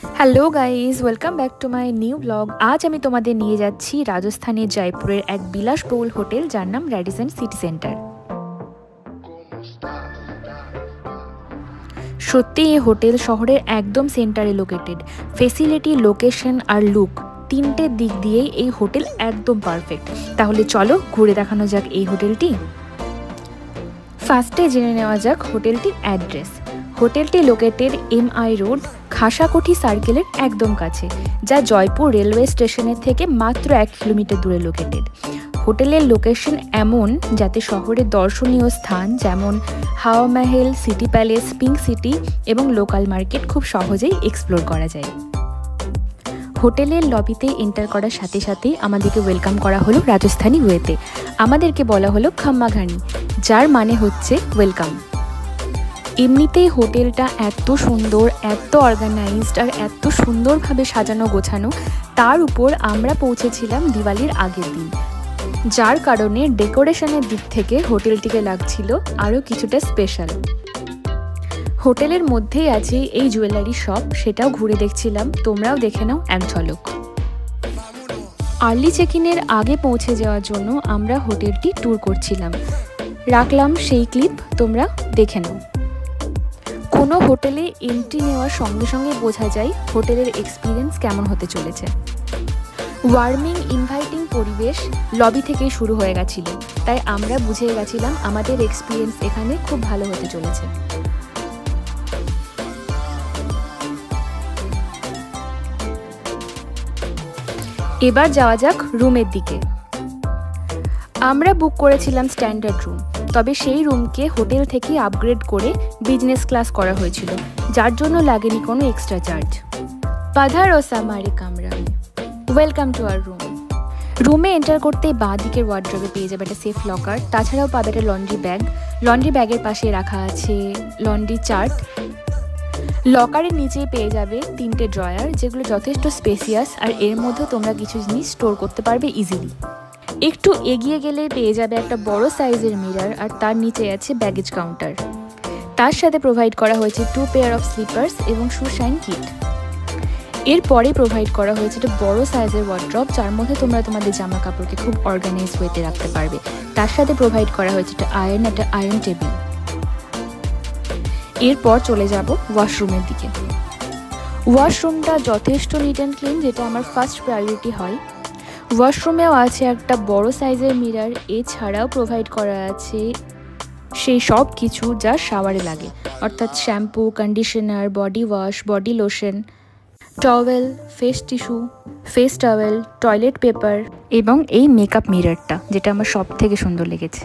Hello guys, welcome back to my new blog. আজ আমি তোমাদের নিয়ে যাচ্ছি রাজস্থানের জয়পুরের এক বিলাসবহুল হোটেল, যার নাম র্যাডিসন সিটি সেন্টার। সত্যি এই হোটেল শহরের একদম সেন্টারে লোকেটেড। ফেসিলিটি, লোকেশন আর লুক তিনটে দিক দিয়েই এই হোটেল একদম পারফেক্ট। তাহলে চলো ঘুরে দেখানো যাক এই হোটেলটি। ফার্স্টে জেনে নেওয়া যাক হোটেলটির অ্যাড্রেস। হোটেলটি লোকেটেড MI রোড, খাসাকোঠি সার্কেলের একদম কাছে, যা জয়পুর রেলওয়ে স্টেশনের থেকে মাত্র 1 কিলোমিটার দূরে লোকেটেড। হোটেলের লোকেশন এমন যাতে শহরের দর্শনীয় স্থান যেমন হাওয়া মহল, সিটি প্যালেস, পিঙ্ক সিটি এবং লোকাল মার্কেট খুব সহজেই এক্সপ্লোর করা যায়। হোটেলের লবিতে এন্টার করার সাথে সাথেই আমাদেরকে ওয়েলকাম করা হলো রাজস্থানি ওয়েতে। আমাদেরকে বলা হলো খাম্মা ঘানি, যার মানে হচ্ছে ওয়েলকাম। এমনিতেই হোটেলটা এত সুন্দর, এত অর্গানাইজড আর এত সুন্দরভাবে সাজানো গোছানো। তার উপর আমরা পৌঁছেছিলাম দিওয়ালির আগের দিন, যার কারণে ডেকোরেশনের দিক থেকে হোটেলটিকে লাগছিল আরও কিছুটা স্পেশাল। হোটেলের মধ্যেই আছে এই জুয়েলারি শপ, সেটাও ঘুরে দেখছিলাম, তোমরাও দেখে নাও এক ঝলক। আর্লি চেক ইনের আগে পৌঁছে যাওয়ার জন্য আমরা হোটেলটি ট্যুর করছিলাম, রাখলাম সেই ক্লিপ, তোমরা দেখে নাও। কোনো হোটেলে এন্ট্রি নেওয়ার সঙ্গে সঙ্গে বোঝা যায় হোটেলের এক্সপিরিয়েন্স কেমন হতে চলেছে। ওয়ার্মিং, ইনভাইটিং পরিবেশ লবি থেকেই শুরু হয়ে গেছিল, তাই আমরা বুঝে গেছিলাম আমাদের এক্সপিরিয়েন্স এখানে খুব ভালো হতে চলেছে। এবার যাওয়া যাক রুমের দিকে। আমরা বুক করেছিলাম স্ট্যান্ডার্ড রুম, তবে সেই রুমকে হোটেল থেকে আপগ্রেড করে বিজনেস ক্লাস করা হয়েছিল, যার জন্য লাগেনি কোনো এক্সট্রা চার্জ। পাধারো সামারে কামরা, ওয়েলকাম টু আওয়ার রুম। রুমে এন্টার করতেই বাঁ দিকের ওয়ার্ড্রবে পেয়ে যাবে একটা সেফ লকার, তাছাড়াও পাবে একটা লন্ড্রি ব্যাগ। লন্ড্রি ব্যাগের পাশে রাখা আছে লন্ড্রি চার্ট। লকারের নিচেই পেয়ে যাবে 3টে ড্রয়ার, যেগুলো যথেষ্ট স্পেসিয়াস, আর এর মধ্যেও তোমরা কিছু জিনিস স্টোর করতে পারবে ইজিলি। একটু এগিয়ে গেলে পেয়ে যাবে একটা বড় সাইজের মিরর, আর তার নিচে আছে ব্যাগেজ কাউন্টার। তার সাথে প্রোভাইড করা হয়েছে 2 পেয়ার অফ স্লিপার্স এবং শু শাইন কিট। এরপরে প্রোভাইড করা হয়েছে একটা বড় সাইজের ওয়ার্ড্রপ, যার মধ্যে তোমরা তোমাদের জামা কাপড়কে খুব অর্গানাইজ ওয়েতে রাখতে পারবে। তার সাথে প্রোভাইড করা হয়েছে একটা আয়রন টেবিল। এরপর চলে যাব ওয়াশরুমের দিকে। ওয়াশরুমটা যথেষ্ট নিট অ্যান্ড ক্লিন, যেটা আমার ফার্স্ট প্রায়োরিটি হয়। ওয়াশরুমেও আছে একটা বড় সাইজের মিরর, এছাড়াও প্রোভাইড করা আছে সেই সব কিছু যা শাওয়ারে লাগে, অর্থাৎ shampoo, conditioner, body wash, body lotion, towel, face tissue, face towel, toilet paper এবং এই মেকআপ মিররটা, যেটা আমার সব থেকে সুন্দর লেগেছে।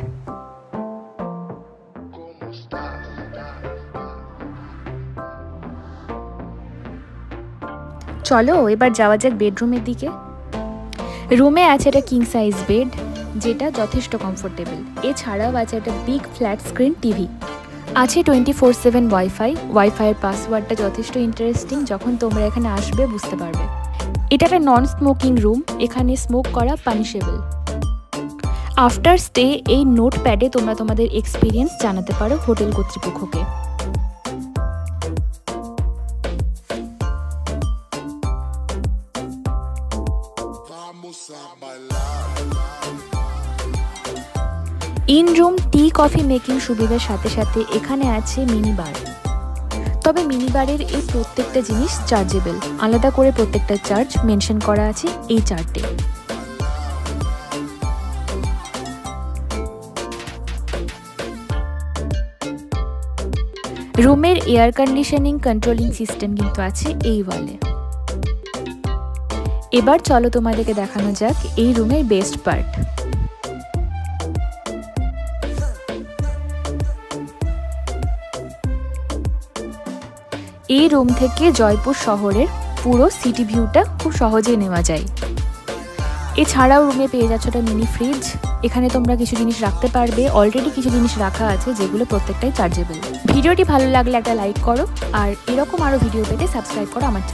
চলো এবার যাওয়া যাক বেডরুমের দিকে। রুমে আছে একটা কিং সাইজ বেড, যেটা যথেষ্ট কমফোর্টেবল। এছাড়াও আছে একটা বিগ ফ্ল্যাট স্ক্রিন টিভি। আছে 24/7 ওয়াইফাইয়ের পাসওয়ার্ডটা যথেষ্ট ইন্টারেস্টিং, যখন তোমরা এখানে আসবে বুঝতে পারবে। এটা একটা নন স্মোকিং রুম, এখানে স্মোক করা পানিশেবল। আফটার স্টে এই নোট প্যাডে তোমরা তোমাদের এক্সপিরিয়েন্স জানাতে পারো হোটেল কর্তৃপক্ষকে। In room tea coffee making সুবিধার সাথে সাথে এখানে আছে মিনি বার। তবে মিনি বারের এই প্রত্যেকটা জিনিস চার্জেবল, আলাদা করে প্রত্যেকটা চার্জ মেনশন করা আছে এই চার্টে। রুমের এয়ার কন্ডিশনিং কন্ট্রোলিং সিস্টেম কিন্তু আছে এই ওয়ালে। এবার চলো তোমাদেরকে দেখানো যাক এই রুমের বেস্ট পার্ট। এই রুম থেকে জয়পুর শহরের পুরো সিটি ভিউটা খুব সহজেই নেওয়া যায়। এছাড়াও রুমে পেয়ে যাচ্ছ একটা মিনি ফ্রিজ, এখানে তোমরা কিছু জিনিস রাখতে পারবে। অলরেডি কিছু জিনিস রাখা আছে, যেগুলো প্রত্যেকটাই চার্জেবল। ভিডিওটি ভালো লাগলে একটা লাইক করো, আর এরকম আরও ভিডিও পেতে সাবস্ক্রাইব করো আমার চ্যানেল।